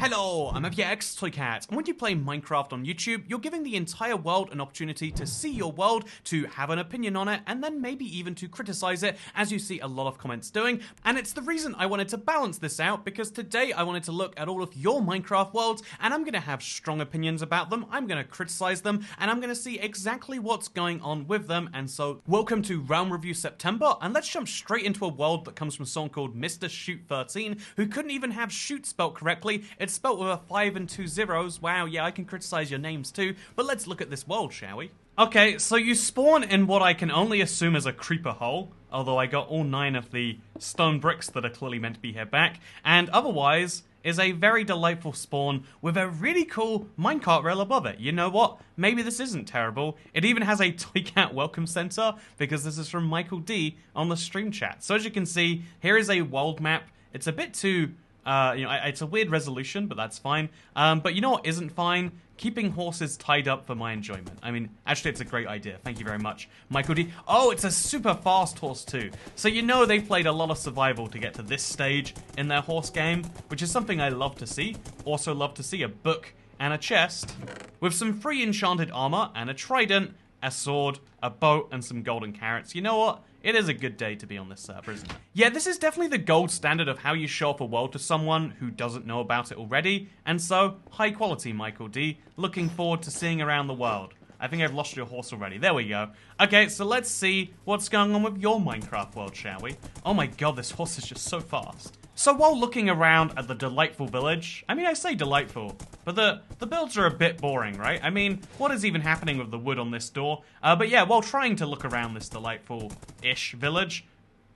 Hello, I'm FX Toy Cat, and when you play Minecraft on YouTube, you're giving the entire world an opportunity to see your world, to have an opinion on it, and then maybe even to criticize it, as you see a lot of comments doing. And it's the reason I wanted to balance this out, because today I wanted to look at all of your Minecraft worlds, and I'm gonna have strong opinions about them, I'm gonna criticize them, and I'm gonna see exactly what's going on with them. And so, welcome to Realm Review September, and let's jump straight into a world that comes from someone called Mr. Shoot 13, who couldn't even have shoot spelled correctly. It's spelled with a 5 and 2 zeros. Wow, yeah, I can criticize your names too, but let's look at this world, shall we? Okay, so you spawn in what I can only assume is a creeper hole, although I got all 9 of the stone bricks that are clearly meant to be here back, and otherwise is a very delightful spawn with a really cool minecart rail above it. You know what? Maybe this isn't terrible. It even has a Toy Cat welcome center, because this is from Michael D on the stream chat. So as you can see, here is a world map. It's a bit too... it's a weird resolution, but that's fine. But you know what isn't fine? Keeping horses tied up for my enjoyment. I mean, actually, it's a great idea. Thank you very much, Michael D. Oh, it's a super fast horse too. So you know they've played a lot of survival to get to this stage in their horse game, which is something I love to see. Also love to see a book and a chest with some free enchanted armor and a trident, a sword, a boat, and some golden carrots. You know what? It is a good day to be on this server, isn't it? Yeah, this is definitely the gold standard of how you show off a world to someone who doesn't know about it already, and so, high quality, Michael D. Looking forward to seeing around the world. I think I've lost your horse already. There we go. Okay, so let's see what's going on with your Minecraft world, shall we? Oh my god, this horse is just so fast. So while looking around at the delightful village, I mean, I say delightful, but the builds are a bit boring, right? I mean, what is even happening with the wood on this door? But yeah, while trying to look around this delightful-ish village,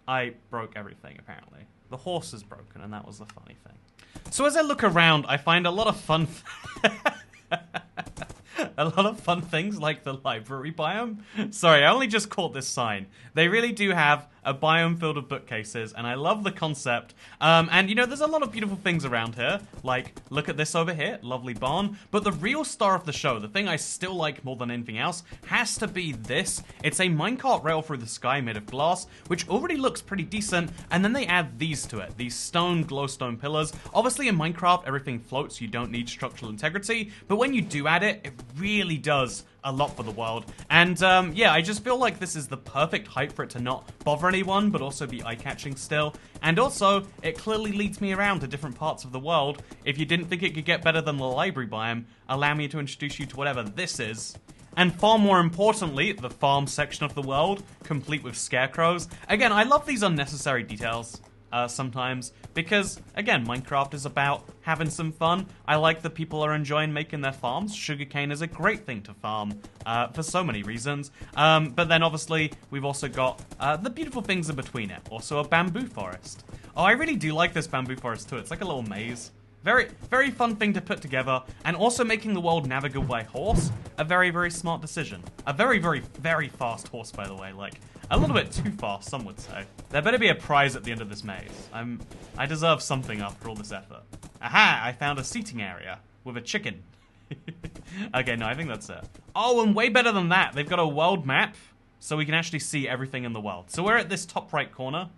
I broke everything, apparently. The horse is broken, and that was the funny thing. So as I look around, I find a lot of fun... a lot of fun things like the library biome. Sorry, I only just caught this sign. They really do have a biome filled with bookcases, and I love the concept. And you know, there's a lot of beautiful things around here. Like, look at this over here, lovely barn. But the real star of the show, the thing I still like more than anything else, has to be this. It's a minecart rail through the sky made of glass, which already looks pretty decent, and then they add these to it, these stone glowstone pillars. Obviously in Minecraft, everything floats, you don't need structural integrity, but when you do add it, it really does a lot for the world. And yeah, I just feel like this is the perfect height for it to not bother anyone, but also be eye-catching still. And also, it clearly leads me around to different parts of the world. If you didn't think it could get better than the library biome, allow me to introduce you to whatever this is. And far more importantly, the farm section of the world, complete with scarecrows. Again, I love these unnecessary details. Sometimes, because again, Minecraft is about having some fun. I like that people are enjoying making their farms. Sugarcane is a great thing to farm for so many reasons. But then obviously we've also got the beautiful things in between it. Also a bamboo forest. Oh, I really do like this bamboo forest too. It's like a little maze. Very, very fun thing to put together, and also making the world navigable by horse, a very, very smart decision. A very, very, very fast horse, by the way, like, a little bit too fast, some would say. There better be a prize at the end of this maze. I deserve something after all this effort. Aha, I found a seating area with a chicken. Okay, no, I think that's it. Oh, and way better than that, they've got a world map, so we can actually see everything in the world. So we're at this top right corner.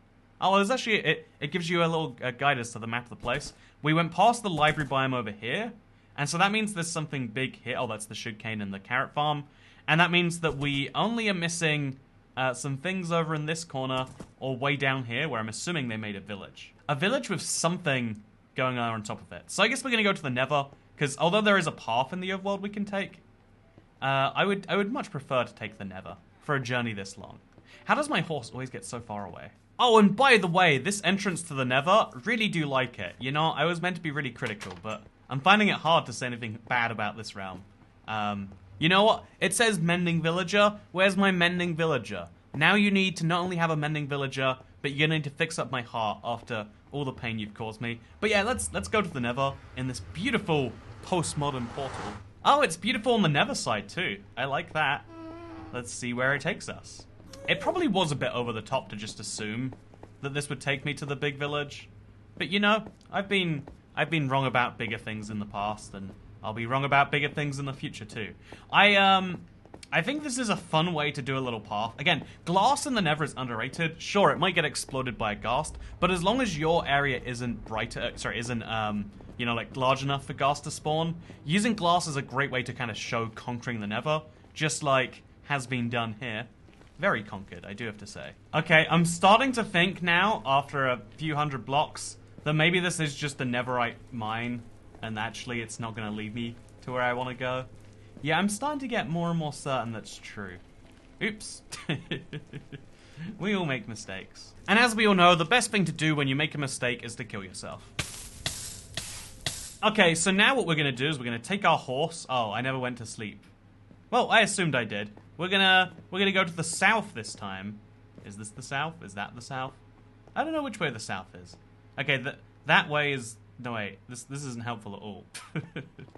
Oh, there's actually, it gives you a little guide as to the map of the place. We went past the library biome over here, and so that means there's something big here. Oh, that's the sugarcane and the carrot farm. And that means that we only are missing some things over in this corner, or way down here, where I'm assuming they made a village. A village with something going on top of it. So I guess we're going to go to the Nether, because although there is a path in the overworld we can take, I would much prefer to take the Nether for a journey this long. How does my horse always get so far away? Oh, and by the way, this entrance to the Nether, really do like it. You know, I was meant to be really critical, but I'm finding it hard to say anything bad about this realm. You know what? It says mending villager. Where's my mending villager? Now you need to not only have a mending villager, but you're gonna need to fix up my heart after all the pain you've caused me. But yeah, let's go to the Nether in this beautiful postmodern portal. Oh, it's beautiful on the Nether side too. I like that. Let's see where it takes us. It probably was a bit over the top to just assume that this would take me to the big village. But you know, I've been wrong about bigger things in the past, and I'll be wrong about bigger things in the future too. I think this is a fun way to do a little path. Again, glass in the Nether is underrated. Sure, it might get exploded by a ghast, but as long as your area isn't brighter, isn't you know, like large enough for ghast to spawn. Using glass is a great way to kind of show conquering the Nether, just like has been done here. Very conquered, I do have to say. Okay, I'm starting to think now, after a few hundred blocks, that maybe this is just a Netherite mine, and actually it's not going to lead me to where I want to go. Yeah, I'm starting to get more and more certain that's true. Oops. We all make mistakes. And as we all know, the best thing to do when you make a mistake is to kill yourself. Okay, so now what we're going to do is we're going to take our horse. Oh, I never went to sleep. Well, I assumed I did. We're gonna go to the south this time. Is this the south? Is that the south? I don't know which way the south is. Okay, that way is... No, wait. This isn't helpful at all.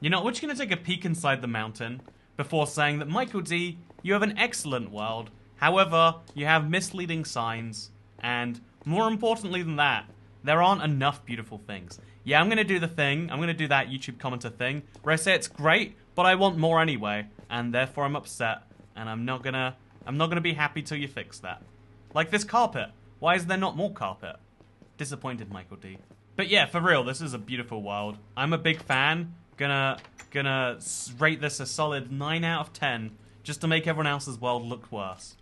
You know, we're just gonna take a peek inside the mountain before saying that, Michael D, you have an excellent world. However, you have misleading signs. And more importantly than that, there aren't enough beautiful things. Yeah, I'm gonna do the thing. I'm gonna do that YouTube commenter thing where I say it's great, but I want more anyway. And therefore I'm upset. And I'm not gonna be happy till you fix that. Like this carpet. Why is there not more carpet? Disappointed, Michael D. But yeah, for real, this is a beautiful world. I'm a big fan. Gonna rate this a solid 9 out of 10, just to make everyone else's world look worse.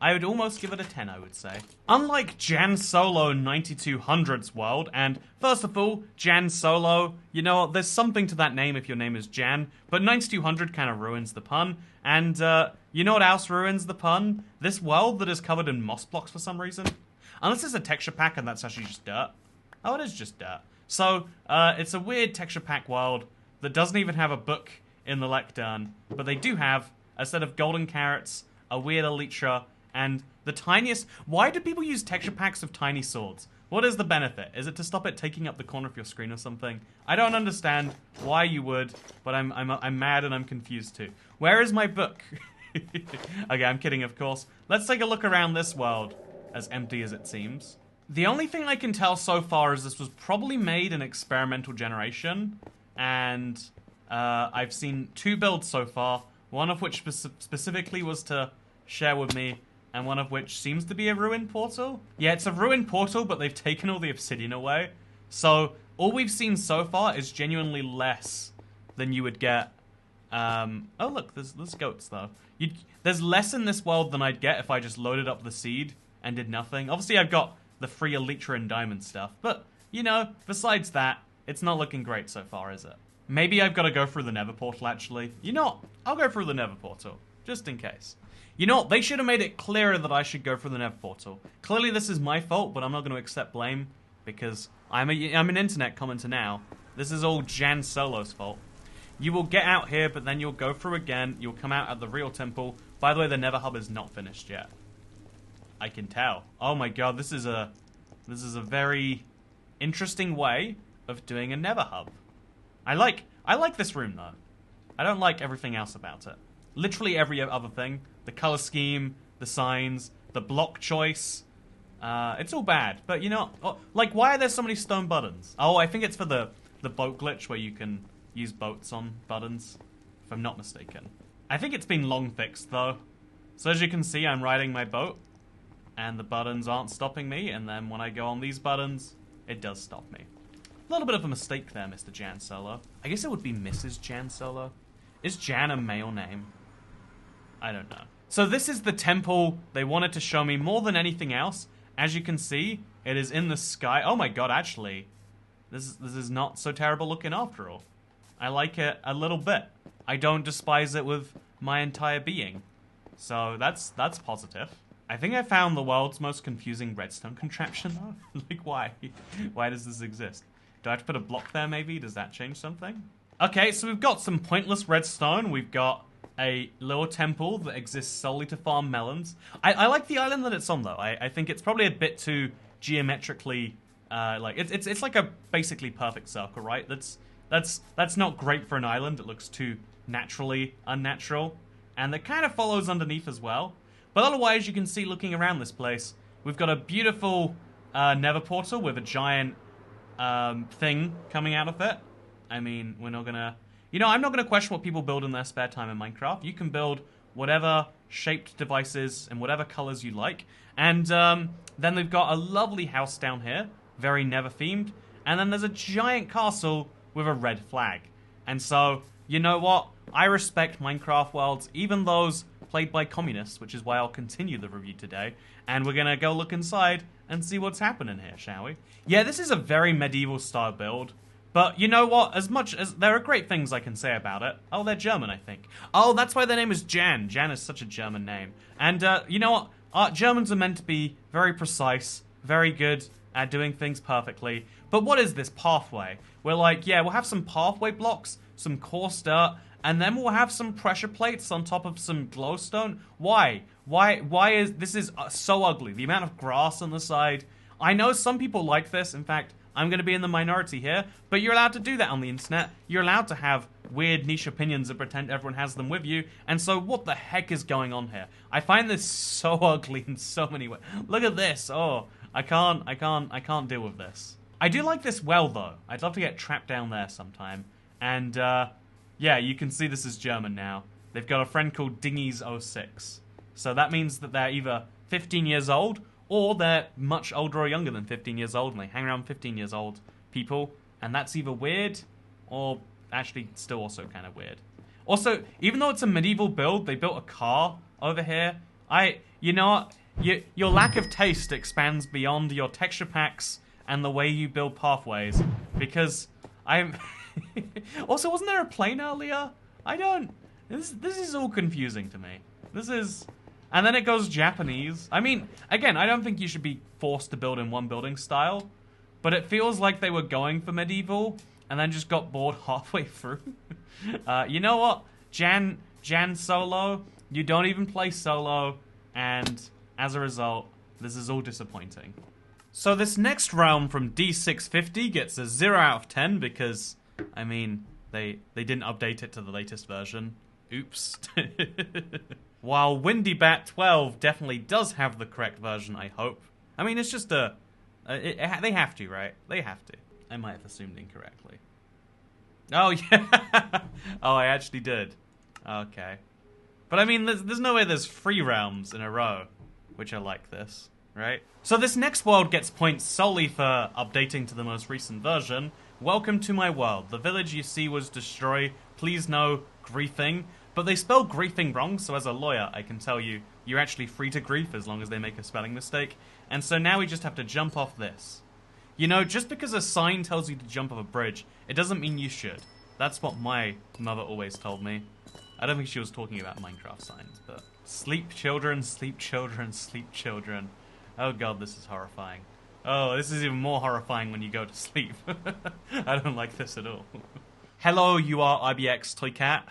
I would almost give it a 10, I would say. Unlike Jan Solo 9200's world, and first of all, Jan Solo, you know, there's something to that name if your name is Jan, but 9200 kind of ruins the pun, and you know what else ruins the pun? This world that is covered in moss blocks for some reason. Unless it's a texture pack and that's actually just dirt. Oh, it is just dirt. So, it's a weird texture pack world that doesn't even have a book in the lectern, but they do have a set of golden carrots, a weird elytra, and the tiniest... Why do people use texture packs of tiny swords? What is the benefit? Is it to stop it taking up the corner of your screen or something? I don't understand why you would, but I'm mad and I'm confused too. Where is my book? Okay, I'm kidding, of course. Let's take a look around this world, as empty as it seems. The only thing I can tell so far is this was probably made in experimental generation, and I've seen 2 builds so far, one of which specifically was to share with me, and one of which seems to be a ruined portal. Yeah, it's a ruined portal, but they've taken all the obsidian away. So, all we've seen so far is genuinely less than you would get. Oh look, there's goats though. There's less in this world than I'd get if I just loaded up the seed and did nothing. Obviously I've got the free elytra and diamond stuff, but, you know, besides that, it's not looking great so far, is it? Maybe I've got to go through the Nether portal, actually. You know what? I'll go through the Nether portal, just in case. You know what? They should have made it clearer that I should go through the Nether portal. Clearly this is my fault, but I'm not going to accept blame, because I'm an internet commenter now. This is all Jan Solo's fault. You will get out here, but then you'll go through again. You'll come out at the real temple. By the way, the Nether hub is not finished yet. I can tell. Oh my god, this is a very interesting way of doing a Nether hub. I like this room though. I don't like everything else about it. Literally every other thing. The color scheme, the signs, the block choice. It's all bad. But you know, like why are there so many stone buttons? Oh, I think it's for the boat glitch where you can use boats on buttons, if I'm not mistaken. I think it's been long fixed though. So as you can see, I'm riding my boat. And the buttons aren't stopping me, and then when I go on these buttons, it does stop me. A little bit of a mistake there, Mr. Jan Solo. I guess it would be Mrs. Jan Solo. Is Jan a male name? I don't know. So this is the temple they wanted to show me more than anything else. As you can see, it is in the sky. Oh my god, actually, this is not so terrible looking after all. I like it a little bit. I don't despise it with my entire being. So that's positive. I think I found the world's most confusing redstone contraption though. Like why? Why does this exist? Do I have to put a block there maybe? Does that change something? Okay, so we've got some pointless redstone. We've got a little temple that exists solely to farm melons. I like the island that it's on though. I think it's probably a bit too geometrically like it's like a basically perfect circle, right? That's not great for an island. It looks too naturally unnatural. And it kind of follows underneath as well. But otherwise, you can see looking around this place, we've got a beautiful Nether portal with a giant thing coming out of it. I mean, we're not gonna... You know, I'm not gonna question what people build in their spare time in Minecraft. You can build whatever shaped devices and whatever colors you like. And then they've got a lovely house down here, very Nether themed. And then there's a giant castle with a red flag. And so, you know what? I respect Minecraft worlds, even those played by communists, which is why I'll continue the review today. And we're gonna go look inside and see what's happening here, shall we? Yeah, this is a very medieval style build. But you know what? As much as there are great things I can say about it. Oh, they're German, I think. Oh, that's why their name is Jan. Jan is such a German name. And you know what? Germans are meant to be very precise, very good at doing things perfectly. But what is this pathway? We're like, yeah, we'll have some pathway blocks, some coarse dirt, and then we'll have some pressure plates on top of some glowstone. Why? Why is this so ugly? The amount of grass on the side. I know some people like this. In fact, I'm going to be in the minority here, but you're allowed to do that on the internet. You're allowed to have weird niche opinions and pretend everyone has them with you. And so what the heck is going on here? I find this so ugly in so many ways. Look at this. Oh, I can't deal with this. I do like this well though. I'd love to get trapped down there sometime. And yeah, you can see this is German now. They've got a friend called Dingies06. So that means that they're either 15 years old or they're much older or younger than 15 years old, and they hang around 15 years old people, and that's either weird or actually still also kind of weird. Also, even though it's a medieval build, they built a car over here. You know what? Your lack of taste expands beyond your texture packs and the way you build pathways, because I'm... Also, wasn't there a plane earlier? This is all confusing to me. This is... And then it goes Japanese. I mean, again, I don't think you should be forced to build in one building style, but it feels like they were going for medieval and then just got bored halfway through. You know what? Jan Solo, you don't even play solo, and as a result, this is all disappointing. So this next realm from D650 gets a 0 out of 10 because, I mean, they didn't update it to the latest version. Oops. While WindyBat12 definitely does have the correct version, I hope. I mean, it's just they have to, right? They have to. I might have assumed incorrectly. Oh, yeah. Oh, I actually did. Okay. But I mean, there's no way there's 3 realms in a row, which are like this, right? So this next world gets points solely for updating to the most recent version. Welcome to my world. The village you see was destroyed. Please no griefing. But they spell griefing wrong, so as a lawyer, I can tell you, you're actually free to grief as long as they make a spelling mistake. And so now we just have to jump off this. You know, just because a sign tells you to jump off a bridge, it doesn't mean you should. That's what my mother always told me. I don't think she was talking about Minecraft signs, but... Sleep children, sleep children, sleep children. Oh god, this is horrifying. Oh, this is even more horrifying when you go to sleep. I don't like this at all. Hello, you are IBX Toycat.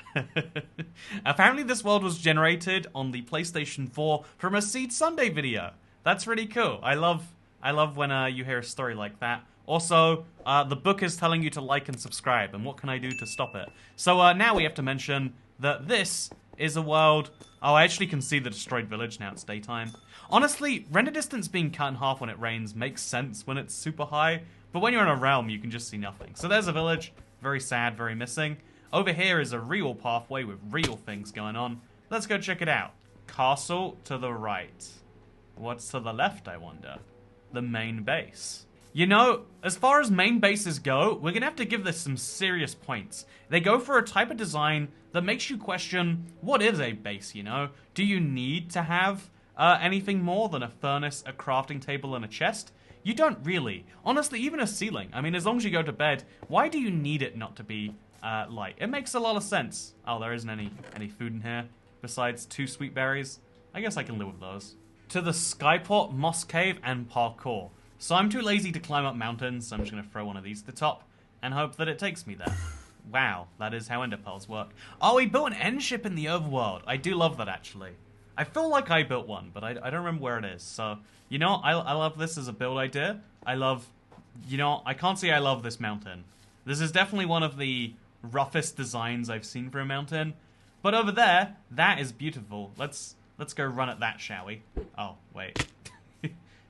Apparently this world was generated on the PlayStation 4 from a Seed Sunday video. That's really cool. I love when you hear a story like that. Also, the book is telling you to like and subscribe, and what can I do to stop it? So now we have to mention that this is a world... Oh, I actually can see the destroyed village now it's daytime. Honestly, render distance being cut in half when it rains makes sense when it's super high, but when you're in a realm, you can just see nothing. So there's a village. Very sad, very missing. Over here is a real pathway with real things going on. Let's go check it out. Castle to the right. What's to the left, I wonder? The main base. You know, as far as main bases go, we're gonna have to give this some serious points. They go for a type of design that makes you question, what is a base, you know? Do you need to have anything more than a furnace, a crafting table, and a chest? You don't really. Honestly, even a ceiling. I mean, as long as you go to bed, why do you need it not to be light? It makes a lot of sense. Oh, there isn't any food in here besides 2 sweet berries. I guess I can live with those. To the Skyport, Moss Cave, and Parkour. So I'm too lazy to climb up mountains, so I'm just going to throw one of these to the top and hope that it takes me there. Wow, that is how ender pearls work. Oh, we built an end ship in the overworld. I do love that, actually. I feel like I built one, but I don't remember where it is. So, you know, I love this as a build idea. I love, you know, I can't say I love this mountain. This is definitely one of the roughest designs I've seen for a mountain. But over there, that is beautiful. Let's go run at that, shall we? Oh, wait.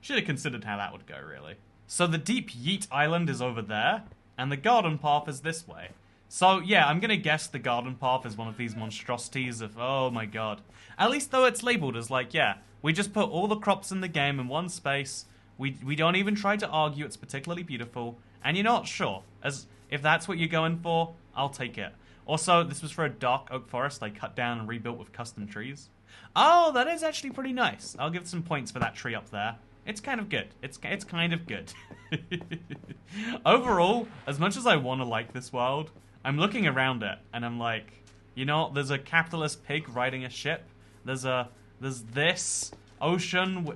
Should have considered how that would go, really. So the Deep Yeet Island is over there, and the garden path is this way. So, yeah, I'm gonna guess the garden path is one of these monstrosities of, oh my god. At least though it's labeled as like, yeah, we just put all the crops in the game in one space. We don't even try to argue it's particularly beautiful. And you're not sure. As If that's what you're going for, I'll take it. Also, this was for a dark oak forest I cut down and rebuilt with custom trees. Oh, that is actually pretty nice. I'll give some points for that tree up there. It's kind of good. It's kind of good. Overall, as much as I want to like this world, I'm looking around it and I'm like, you know, there's a capitalist pig riding a ship. There's this ocean.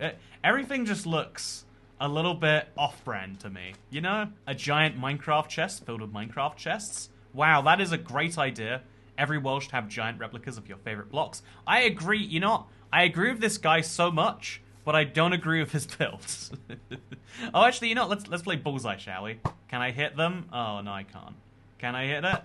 Everything just looks a little bit off-brand to me, you know? A giant Minecraft chest filled with Minecraft chests. Wow, that is a great idea. Every world should have giant replicas of your favorite blocks. I agree, you know, I agree with this guy so much, but I don't agree with his builds. Oh, actually, you know, let's play Bullseye, shall we? Can I hit them? Oh, no, I can't. Can I hit it?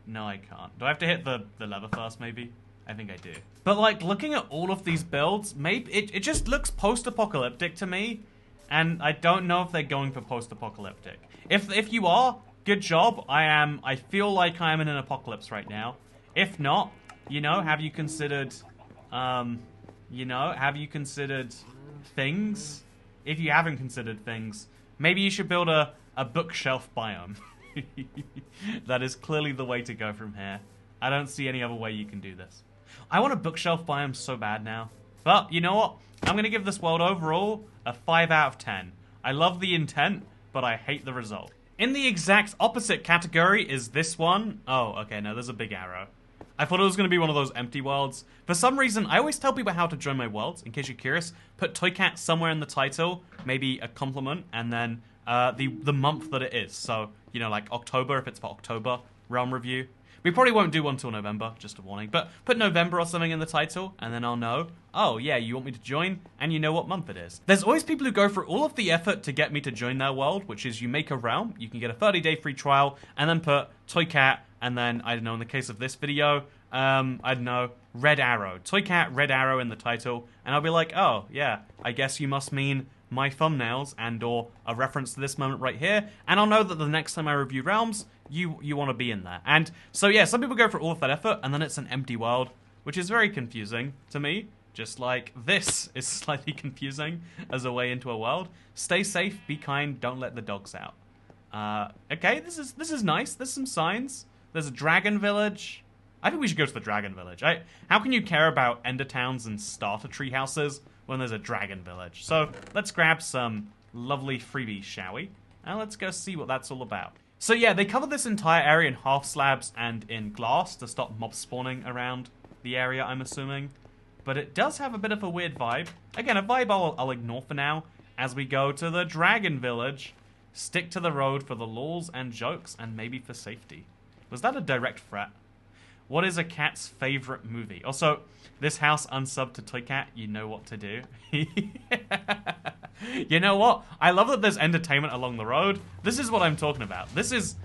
No, I can't. Do I have to hit the lever first, maybe? I think I do. But, like, looking at all of these builds, maybe it just looks post-apocalyptic to me, and I don't know if they're going for post-apocalyptic. If you are, good job. I feel like I'm in an apocalypse right now. If not, you know, have you considered things? If you haven't considered things, maybe you should build a bookshelf biome. That is clearly the way to go from here. I don't see any other way you can do this. I want a bookshelf biome so bad now. But, you know what? I'm going to give this world overall a 5 out of 10. I love the intent, but I hate the result. In the exact opposite category is this one. Oh, okay, no, there's a big arrow. I thought it was going to be one of those empty worlds. For some reason, I always tell people how to join my worlds. In case you're curious, put Toycat somewhere in the title, maybe a compliment, and then the month that it is. So, you know, like October, if it's for October Realm Review. We probably won't do one till November, just a warning. But put November or something in the title, and then I'll know, oh, yeah, you want me to join, and you know what month it is. There's always people who go through all of the effort to get me to join their world, which is you make a realm, you can get a 30-day free trial, and then put Toycat, and then, I don't know, in the case of this video, I don't know, Red Arrow. Toycat, Red Arrow in the title, and I'll be like, oh, yeah, I guess you must mean my thumbnails and or a reference to this moment right here, and I'll know that the next time I review realms, you want to be in there. And so yeah, some people go for all of that effort and then it's an empty world, which is very confusing to me, just like this is slightly confusing as a way into a world. Stay safe, be kind, don't let the dogs out. Okay, this is nice. There's some signs. There's a dragon village. I think we should go to the dragon village. How can you care about ender towns and starter tree houses when there's a dragon village? So let's grab some lovely freebies, shall we? And let's go see what that's all about. So yeah, they cover this entire area in half slabs and in glass to stop mob spawning around the area, I'm assuming. But it does have a bit of a weird vibe. Again, a vibe I'll ignore for now as we go to the dragon village. Stick to the road for the lulz and jokes and maybe for safety. Was that a direct threat? What is a cat's favorite movie? Also, this house unsubbed to Toycat, you know what to do. You know what? I love that there's entertainment along the road. This is what I'm talking about. This is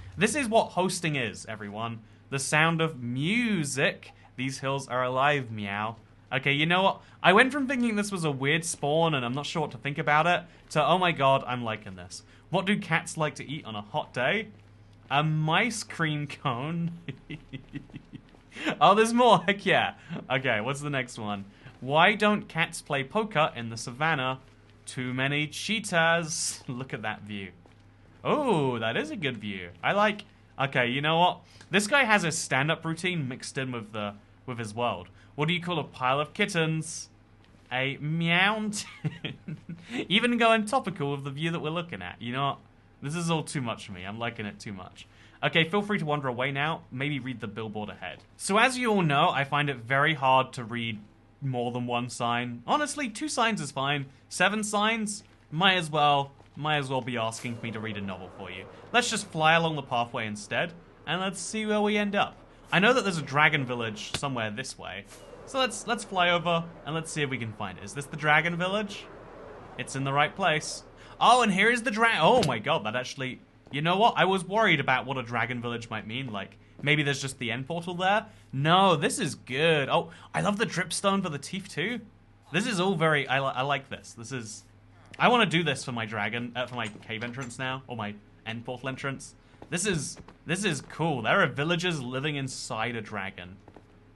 what hosting is, everyone. The sound of music. These hills are alive, meow. Okay, you know what? I went from thinking this was a weird spawn and I'm not sure what to think about it, to, oh my god, I'm liking this. What do cats like to eat on a hot day? A mice cream cone. Oh, there's more. Heck yeah. Okay, what's the next one? Why don't cats play poker in the savannah? Too many cheetahs. Look at that view. Oh, that is a good view. I like... Okay, you know what? This guy has a stand-up routine mixed in with his world. What do you call a pile of kittens? A mountain. Even going topical with the view that we're looking at. You know what? This is all too much for me. I'm liking it too much. Okay, feel free to wander away now. Maybe read the billboard ahead. So as you all know, I find it very hard to read more than one sign. Honestly, 2 signs is fine. 7 signs? Might as well be asking me to read a novel for you. Let's just fly along the pathway instead, and let's see where we end up. I know that there's a dragon village somewhere this way. So let's fly over, and let's see if we can find it. Is this the dragon village? It's in the right place. Oh, and here is the dragon. Oh my god, that actually... You know what? I was worried about what a dragon village might mean. Like, maybe there's just the end portal there. No, this is good. Oh, I love the dripstone for the teeth too. This is all very... I like this. This is... I want to do this for my dragon... for my cave entrance now. Or my end portal entrance. This is cool. There are villagers living inside a dragon.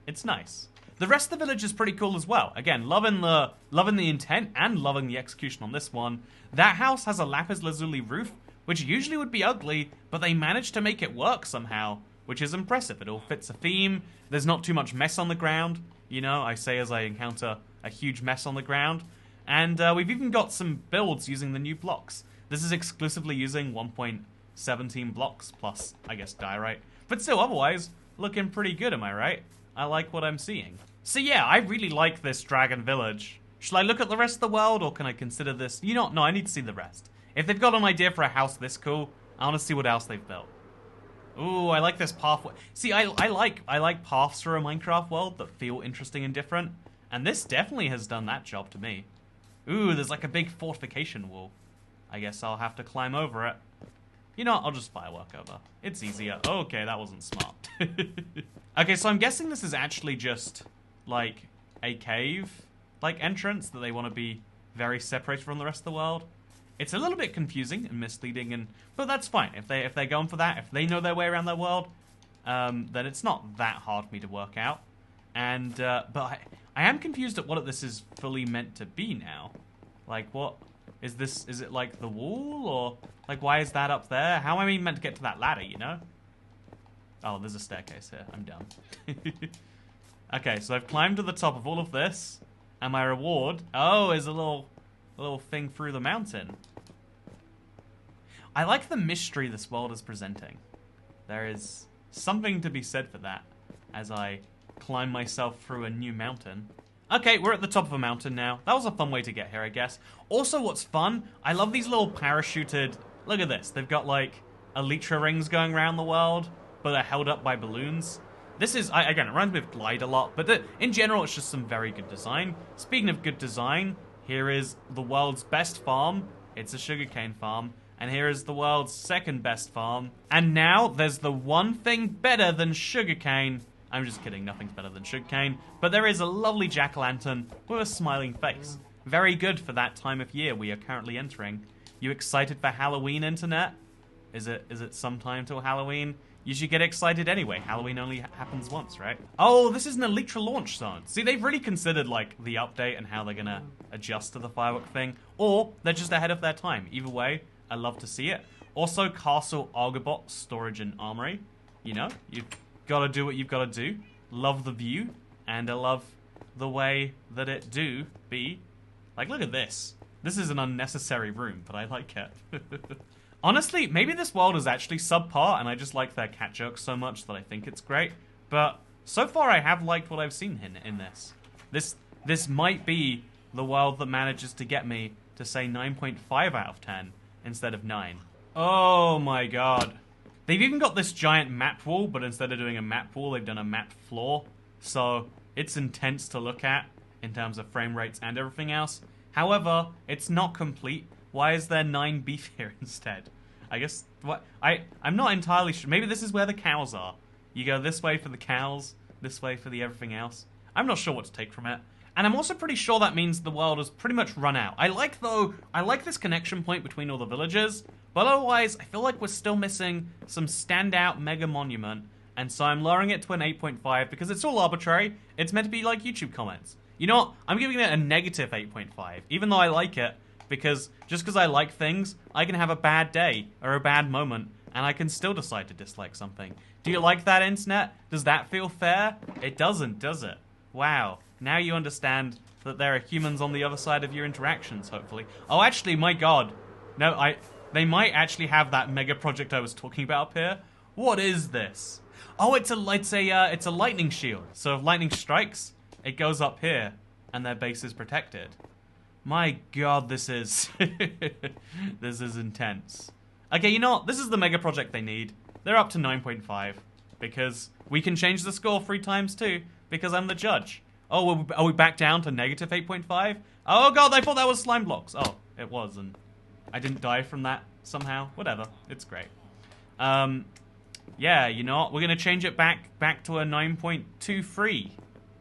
It's nice. The rest of the village is pretty cool as well. Again, loving the intent and loving the execution on this one. That house has a lapis lazuli roof, which usually would be ugly, but they managed to make it work somehow, which is impressive. It all fits a theme. There's not too much mess on the ground, you know, I say as I encounter a huge mess on the ground. And we've even got some builds using the new blocks. This is exclusively using 1.17 blocks plus, I guess, diorite. But still, otherwise, looking pretty good, am I right? I like what I'm seeing. So yeah, I really like this dragon village. Shall I look at the rest of the world, or can I consider this? You know what? No, I need to see the rest. If they've got an idea for a house this cool, I want to see what else they've built. Ooh, I like this pathway. See, I like paths through a Minecraft world that feel interesting and different. And this definitely has done that job to me. Ooh, there's like a big fortification wall. I guess I'll have to climb over it. You know what? I'll just firework over. It's easier. Okay, that wasn't smart. Okay, so I'm guessing this is actually just, like, a cave-like entrance that they want to be very separated from the rest of the world. It's a little bit confusing and misleading, but that's fine. If they're going for that, if they know their way around their world, then it's not that hard for me to work out. And but I am confused at what this is fully meant to be now. Like, what is this? Is it like the wall, or like why is that up there? How am I meant to get to that ladder? You know? Oh, there's a staircase here. I'm dumb. Okay, so I've climbed to the top of all of this, and my reward, oh, is a little thing through the mountain. I like the mystery this world is presenting. There is something to be said for that as I climb myself through a new mountain. Okay, we're at the top of a mountain now. That was a fun way to get here, I guess. Also, what's fun, I love these little parachuted... Look at this. They've got, like, elytra rings going around the world, but they're held up by balloons. This is, again, it reminds me of Glide a lot, but in general, it's just some very good design. Speaking of good design, here is the world's best farm. It's a sugarcane farm. And here is the world's second best farm. And now there's the one thing better than sugarcane. I'm just kidding, nothing's better than sugarcane. But there is a lovely jack-o'-lantern with a smiling face. Very good for that time of year we are currently entering. You excited for Halloween, internet? Is it sometime till Halloween? You should get excited anyway. Halloween only happens once, right? Oh, this is an Elytra launch zone. See, they've really considered, like, the update and how they're gonna adjust to the firework thing. Or they're just ahead of their time. Either way, I love to see it. Also, Castle Argobot Storage and Armory. You know, you've got to do what you've got to do. Love the view. And I love the way that it do be. Like, look at this. This is an unnecessary room, but I like it. Honestly, maybe this world is actually subpar, and I just like their cat jokes so much that I think it's great. But so far, I have liked what I've seen in this. This might be the world that manages to get me to say 9.5 out of 10 instead of 9. Oh my god. They've even got this giant map wall, but instead of doing a map wall, they've done a map floor. So it's intense to look at in terms of frame rates and everything else. However, it's not complete. Why is there 9 beef here instead? I guess, what? I'm not entirely sure. Maybe this is where the cows are. You go this way for the cows, this way for the everything else. I'm not sure what to take from it. And I'm also pretty sure that means the world has pretty much run out. I like this connection point between all the villages, but otherwise, I feel like we're still missing some standout mega monument, and so I'm lowering it to an 8.5 because it's all arbitrary. It's meant to be like YouTube comments. You know what? I'm giving it a negative 8.5, even though I like it, because just because I like things, I can have a bad day or a bad moment, and I can still decide to dislike something. Do you like that, internet? Does that feel fair? It doesn't, does it? Wow. Now you understand that there are humans on the other side of your interactions, hopefully. Oh, actually, my god. No, they might actually have that mega project I was talking about up here. What is this? Oh, it's a lightning shield. So if lightning strikes, it goes up here, and their base is protected. My god, this is... this is intense. Okay, you know what? This is the mega project they need. They're up to 9.5, because we can change the score 3 times too, because I'm the judge. Oh, are we back down to negative 8.5? Oh god, I thought that was slime blocks. Oh, it was, and I didn't die from that somehow. Whatever, it's great. Yeah, you know what? We're gonna change it back to a 9.23.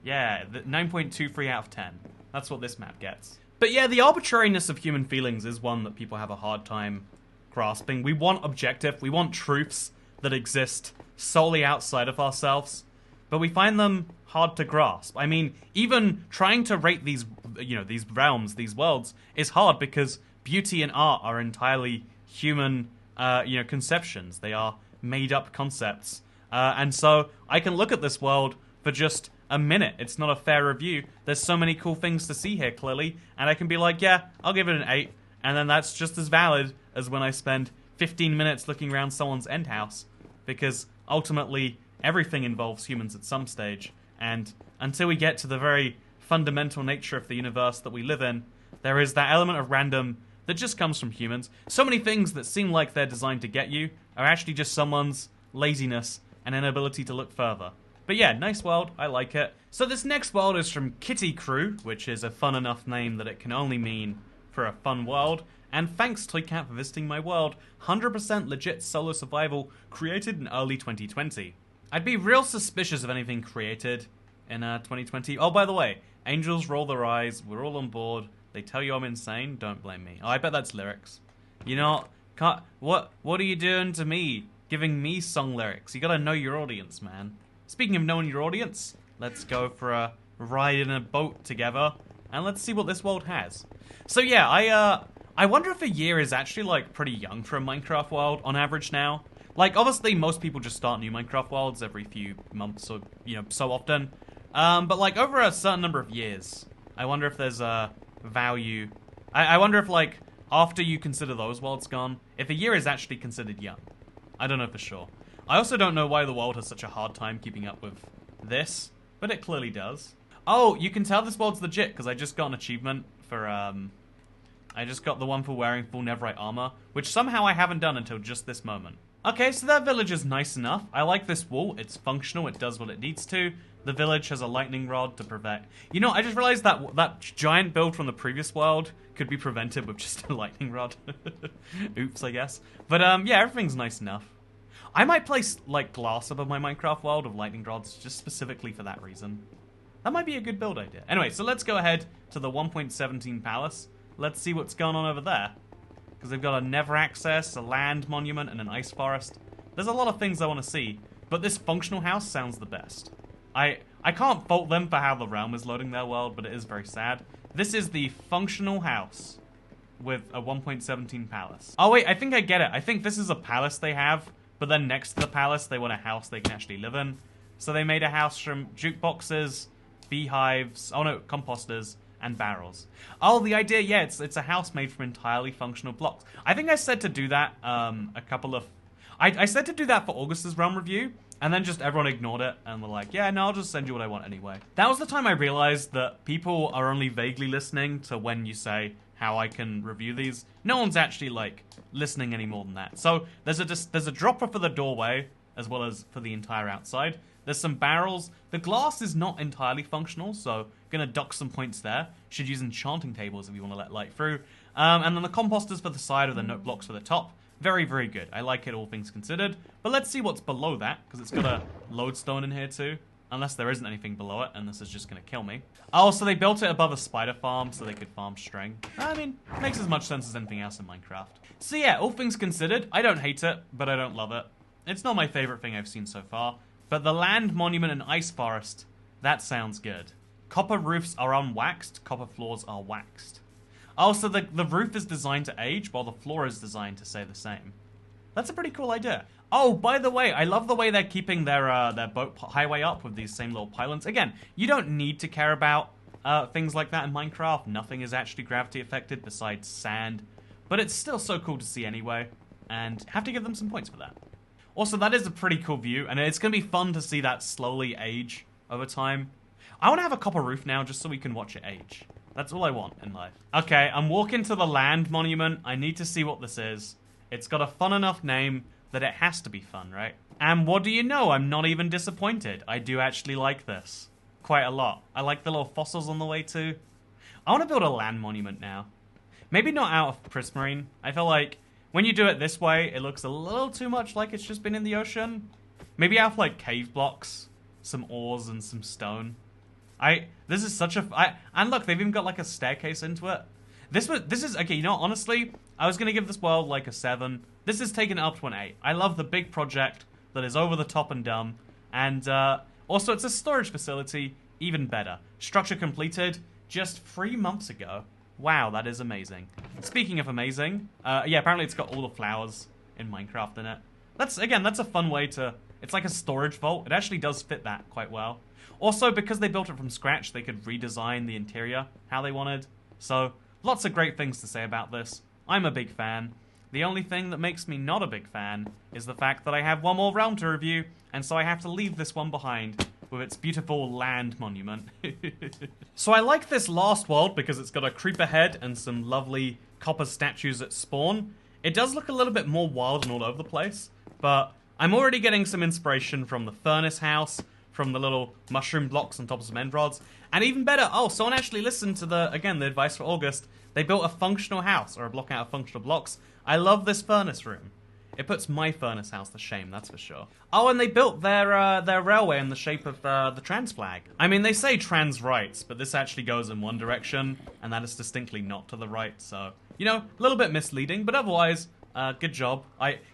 Yeah, 9.23 out of 10. That's what this map gets. But yeah, the arbitrariness of human feelings is one that people have a hard time grasping. We want objective, we want truths that exist solely outside of ourselves, but we find them hard to grasp. I mean, even trying to rate these, you know, these realms, these worlds, is hard because beauty and art are entirely human conceptions. They are made-up concepts. And so I can look at this world for just a minute. It's not a fair review. There's so many cool things to see here, clearly. And I can be like, yeah, I'll give it an 8. And then that's just as valid as when I spend 15 minutes looking around someone's end house. Because ultimately, everything involves humans at some stage. And until we get to the very fundamental nature of the universe that we live in, there is that element of random that just comes from humans. So many things that seem like they're designed to get you are actually just someone's laziness and inability to look further. But yeah, nice world, I like it. So this next world is from Kitty Crew, which is a fun enough name that it can only mean for a fun world. And thanks Toycat for visiting my world. 100% legit solo survival, created in early 2020. I'd be real suspicious of anything created in 2020. Oh, by the way, angels roll their eyes, we're all on board. They tell you I'm insane, don't blame me. Oh, I bet that's lyrics. You know, what are you doing to me? Giving me song lyrics. You gotta know your audience, man. Speaking of knowing your audience, let's go for a ride in a boat together, and let's see what this world has. So yeah, I wonder if a year is actually, like, pretty young for a Minecraft world on average now. Like, obviously, most people just start new Minecraft worlds every few months or, so often. But, like, over a certain number of years, I wonder if there's a value. I wonder if, like, after you consider those worlds gone, if a year is actually considered young. I don't know for sure. I also don't know why the world has such a hard time keeping up with this, but it clearly does. Oh, you can tell this world's legit, because I just got an achievement for, I just got the one for wearing full Netherite armor, which somehow I haven't done until just this moment. Okay, so that village is nice enough. I like this wall. It's functional. It does what it needs to. The village has a lightning rod to prevent... You know, I just realized that that giant build from the previous world could be prevented with just a lightning rod. Oops, I guess. But, yeah, everything's nice enough. I might place, like, glass above my Minecraft world of lightning rods just specifically for that reason. That might be a good build idea. Anyway, so let's go ahead to the 1.17 palace. Let's see what's going on over there. Because they've got a Nether access, a land monument, and an ice forest. There's a lot of things I want to see, but this functional house sounds the best. I can't fault them for how the realm is loading their world, but it is very sad. This is the functional house with a 1.17 palace. Oh wait, I think I get it. I think this is a palace they have, but then next to the palace they want a house they can actually live in. So they made a house from jukeboxes, beehives, oh no, composters, and barrels. Oh, the idea, yeah, it's a house made from entirely functional blocks. I think I said to do that I said to do that for August's realm review, and then just everyone ignored it and were like, yeah, no, I'll just send you what I want anyway. That was the time I realized that people are only vaguely listening to when you say how I can review these. No one's actually, like, listening any more than that. So there's a dropper for the doorway, as well as for the entire outside. There's some barrels. The glass is not entirely functional, so gonna dock some points there. Should use enchanting tables if you want to let light through. And then the composters for the side of the note blocks for the top. Very, very good. I like it, all things considered. But let's see what's below that, because it's got a lodestone in here too. Unless there isn't anything below it, and this is just gonna kill me. Oh, so they built it above a spider farm so they could farm string. I mean, makes as much sense as anything else in Minecraft. So yeah, all things considered, I don't hate it, but I don't love it. It's not my favorite thing I've seen so far. But the land monument and ice forest, that sounds good. Copper roofs are unwaxed, copper floors are waxed. Oh, so the roof is designed to age, while the floor is designed to stay the same. That's a pretty cool idea. Oh, by the way, I love the way they're keeping their boat highway up with these same little pylons. Again, you don't need to care about things like that in Minecraft. Nothing is actually gravity affected besides sand. But it's still so cool to see anyway, and have to give them some points for that. Also, that is a pretty cool view, and it's going to be fun to see that slowly age over time. I want to have a copper roof now just so we can watch it age. That's all I want in life. Okay, I'm walking to the land monument. I need to see what this is. It's got a fun enough name that it has to be fun, right? And what do you know? I'm not even disappointed. I do actually like this. Quite a lot. I like the little fossils on the way too. I want to build a land monument now. Maybe not out of prismarine. I feel like when you do it this way, it looks a little too much like it's just been in the ocean. Maybe out of like cave blocks, some ores and some stone. This is such a... and look, they've even got like a staircase into it. This is... Okay, you know, honestly, I was going to give this world like a 7. This is taking it up to an 8. I love the big project that is over the top and dumb. And also, it's a storage facility, even better. Structure completed just 3 months ago. Wow, that is amazing. Speaking of amazing, yeah, apparently it's got all the flowers in Minecraft in it. That's a fun way to... It's like a storage vault. It actually does fit that quite well. Also, because they built it from scratch, they could redesign the interior how they wanted. So, lots of great things to say about this. I'm a big fan. The only thing that makes me not a big fan is the fact that I have one more realm to review, and so I have to leave this one behind with its beautiful land monument. So I like this last world because it's got a creeper head and some lovely copper statues at spawn. It does look a little bit more wild and all over the place, but I'm already getting some inspiration from the furnace house, from the little mushroom blocks on top of some end rods, and even better, oh, someone actually listened to the advice for August. They built a functional house, or a block out of functional blocks. I love this furnace room. It puts my furnace house to shame, that's for sure. Oh, and they built their railway in the shape of the trans flag. I mean, they say trans rights, but this actually goes in one direction, and that is distinctly not to the right, so... You know, a little bit misleading, but otherwise, good job.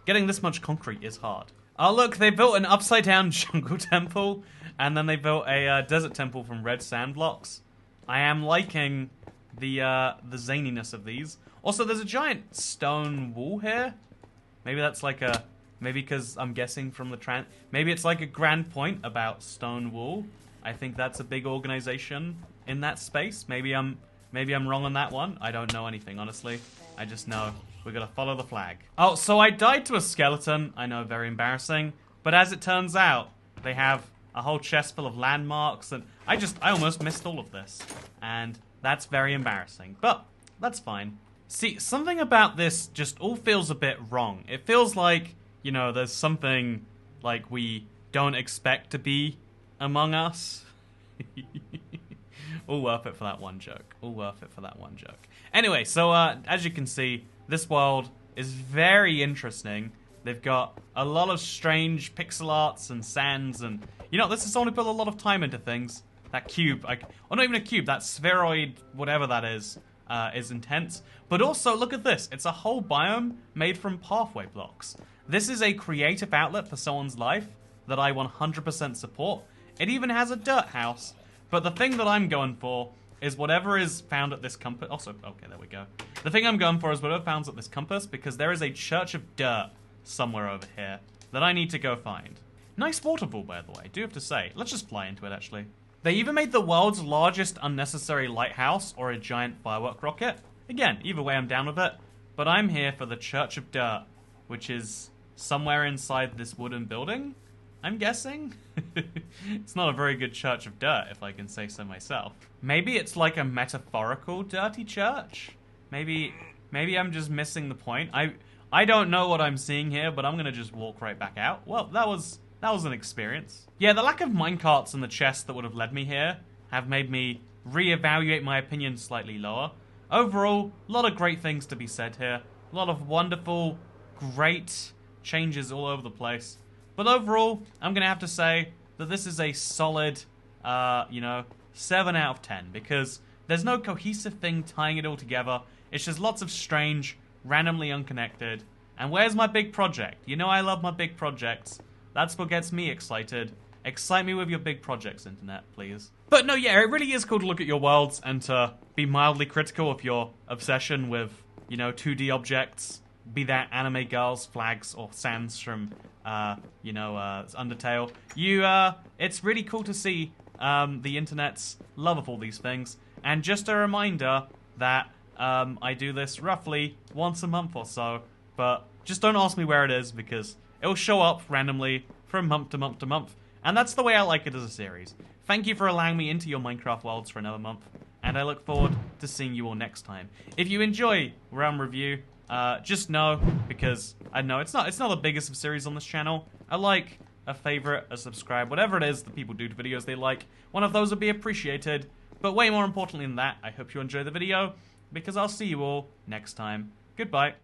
Getting this much concrete is hard. Oh, look, they built an upside-down jungle temple, and then they built a desert temple from red sand blocks. I am liking the zaniness of these. Also, there's a giant stone wall here. Maybe that's like a... Maybe because I'm guessing from the maybe it's like a grand point about stone wool. I think that's a big organization in that space. Maybe I'm wrong on that one. I don't know anything, honestly. I just know we're gonna follow the flag. Oh, so I died to a skeleton. I know, very embarrassing. But as it turns out, they have a whole chest full of landmarks, and I almost missed all of this. And that's very embarrassing. But that's fine. See, something about this just all feels a bit wrong. It feels like, you know, there's something like we don't expect to be among us. All worth it for that one joke. All worth it for that one joke. Anyway, so as you can see, this world is very interesting. They've got a lot of strange pixel arts and sands, and you know, this has only put a lot of time into things. That cube, or not even a cube, that spheroid, whatever that is intense. But also, look at this. It's a whole biome made from pathway blocks. This is a creative outlet for someone's life that I 100% support. It even has a dirt house. But the thing that I'm going for is whatever is found at this compass. Also, okay, there we go. The thing I'm going for is whatever found at this compass, because there is a church of dirt somewhere over here that I need to go find. Nice waterfall, by the way, I do have to say. Let's just fly into it, actually. They even made the world's largest unnecessary lighthouse or a giant firework rocket. Again, either way I'm down with it. But I'm here for the Church of Dirt, which is somewhere inside this wooden building, I'm guessing. It's not a very good Church of Dirt, if I can say so myself. Maybe it's like a metaphorical dirty church? Maybe I'm just missing the point. I don't know what I'm seeing here, but I'm gonna just walk right back out. Well, that was an experience. Yeah, the lack of minecarts in the chest that would have led me here have made me reevaluate my opinion slightly lower. Overall, a lot of great things to be said here. A lot of wonderful, great changes all over the place. But overall, I'm going to have to say that this is a solid, 7 out of 10. Because there's no cohesive thing tying it all together. It's just lots of strange, randomly unconnected. And where's my big project? You know I love my big projects. That's what gets me excited. Excite me with your big projects, internet, please. But no, yeah, it really is cool to look at your worlds and to be mildly critical of your obsession with, 2D objects. Be that anime girls, flags, or sands from, Undertale. It's really cool to see the internet's love of all these things. And just a reminder that I do this roughly once a month or so. But just don't ask me where it is, because it'll show up randomly from month to month to month. And that's the way I like it as a series. Thank you for allowing me into your Minecraft worlds for another month. And I look forward to seeing you all next time. If you enjoy Realm Review, just know, because I know it's not the biggest of series on this channel. A like, a favorite, a subscribe, whatever it is that people do to videos they like, one of those would be appreciated. But way more importantly than that, I hope you enjoy the video, because I'll see you all next time. Goodbye.